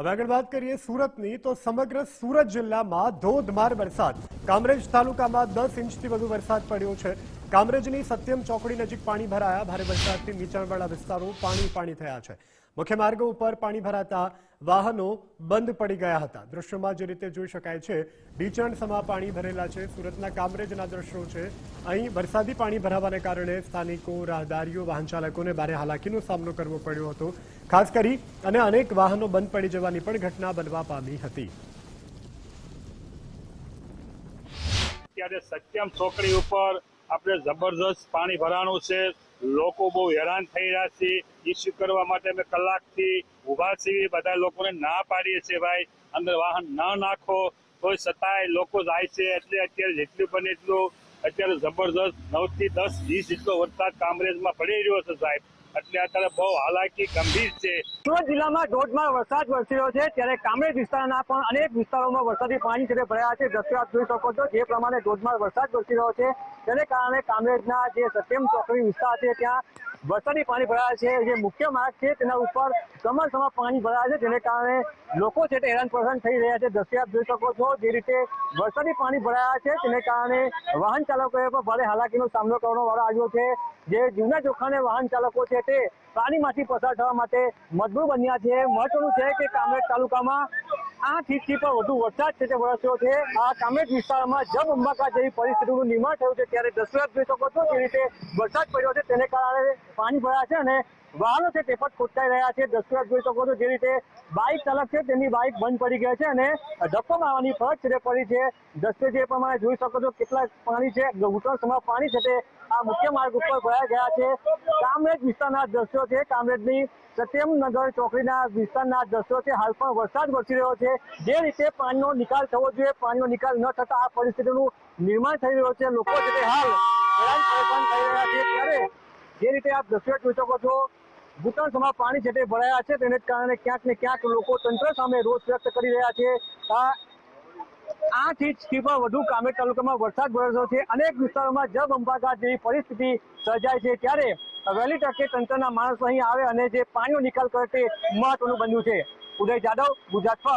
હવે આગળ વાત કરીએ સુરતની તો સમગ્ર સુરત જિલ્લામાં ધોધમાર વરસાદ। કામરેજ તાલુકામાં 10 ઇંચથી વધુ વરસાદ પડ્યો છે। કામરેજની સત્યમ ચોકડી નજીક પાણી ભરાયા। ભારે વરસાદથી નીચાણવાળા વિસ્તારો પાણી થયા છે। મુખ્ય માર્ગો ઉપર પાણી ભરાતા વાહનો બંધ પડી ગયા હતા। દૃશ્યોમાં જે રીતે જોઈ શકાય છે ઢીચણ સમા પાણી ભરેલા છે। સુરતના કામરેજના દ્રશ્યો છે। અહીં વરસાદી પાણી ભરાવાને કારણે સ્થાનિકો, રાહદારીઓ, વાહન ચાલકોને ભારે હાલાકીનો સામનો કરવો પડ્યો હતો। ખાસ કરી અને અનેક વાહનો બંધ પડી જવાની પણ ઘટના બનવા પામી હતી। ત્યારે સત્યમ ચોકડી ઉપર આપણે જબરદસ્ત પાણી ભરાણું છે। લોકો બહુ હેરાન થઈ રહ્યા છે। ઇસ્યુ કરવા માટે અમે કલાકથી ઉભા છીએ। બધા લોકોને ના પાડીએ છીએ ભાઈ અંદર વાહન ન નાખો, તો છતાંય લોકો જાય છે। એટલે અત્યારે જેટલું બને એટલું અત્યારે જબરદસ્ત 9 થી 10 ઇંચ જેટલો વરસાદ કામરેજમાં પડી રહ્યો છે સાહેબ। એટલે અત્યારે બહુ હાલાકી ગંભીર છે। સુરત જિલ્લામાં ધોધમાર વરસાદ વરસી રહ્યો છે, ત્યારે કામરેજ વિસ્તારના પણ અનેક વિસ્તારોમાં વરસાદી પાણી છે ભરાયા છે। દ્રશ્યો આપ જોઈ શકો છો, જે પ્રમાણે ધોધમાર વરસાદ વરસી રહ્યો છે તેને કારણે કામરેજના જે સત્યમ ચોકડી વિસ્તાર છે ત્યાં વરસાદી પાણી ભરાયા છે। જે મુખ્ય માર્ગ છે તેના ઉપર કમરસમાં પાણી ભરાયા છે, જેને કારણે લોકો છે તે હેરાન પરેશાન થઈ રહ્યા છે। દ્રશ્યો આપ જોઈ શકો છો, જે રીતે વરસાદી પાણી ભરાયા છે તેને કારણે વાહન ચાલકોએ પણ ભારે હાલાકીનો સામનો કરવાનો વારો આવ્યો છે। જે જીવના જોખમે વાહન ચાલકો છે તે પાણીમાંથી પસાર થવા માટે મજબૂર બન્યા છે। મહત્વનું છે કે કામરેજ તાલુકામાં 8 ઇંચથી પણ વધુ વરસાદ છે તે વરસ્યો છે। આ કામરેજ વિસ્તારમાં જળબંબાકાર જેવી પરિસ્થિતિનું નિર્માણ થયું છે, ત્યારે દ્રશ્યો જોઈ શકો છો જે રીતે વરસાદ પડ્યો છે તેને કારણે પાણી ભરાયા છે અને વાહનો છે તે પણ ખોટકાઈ રહ્યા છે। દ્રશ્યો જોઈ શકો છો, જે રીતે બાઇક ચાલક છે તેની બાઇક બંધ પડી ગઈ છે અને ધક્કો મારવાની ફરજ છે તે પડી છે। દ્રશ્યો જે પ્રમાણે જોઈ શકો છો કેટલા પાણી છે, ઘૂંટણસમાં પાણી છે તે આ મુખ્ય માર્ગ ઉપર ભરાઈ ગયા છે। કામરેજ વિસ્તારના દ્રશ્યો છે, કામરેજની સત્યમનગર ચોકડીના વિસ્તારના દ્રશ્યો છે। હાલ પણ વરસાદ વરસી રહ્યો છે। જે રીતે પાણીનો નિકાલ થવો જોઈએ, પાણીનો નિકાલ ન થતા આ પરિસ્થિતિનું નિર્માણ થઈ રહ્યું છે। લોકો છે તે હાલ હેરાન પરેશાન થઈ રહ્યા છે। ત્યારે જે રીતે આપ દ્રશ્યો જોઈ શકો છો, ઘૂંટણસમાં પાણી છે તે ભરાયા છે, તેને કારણે ક્યાંક ને ક્યાંક લોકો તંત્ર સામે રોષ વ્યક્ત કરી રહ્યા છે। 8 ઇંચથી પણ વધુ કામરેજ તાલુકામાં વરસાદ વરસ્યો છે। અનેક વિસ્તારોમાં જળબંબાકાર જેવી પરિસ્થિતિ સર્જાય છે, ત્યારે વહેલી તકે તંત્રના માણસો અહીં આવે અને જે પાણીનો નિકાલ કરે તે મહત્વનું બન્યું છે। ઉદય જાદવ, ગુજરાત ફર્સ્ટ।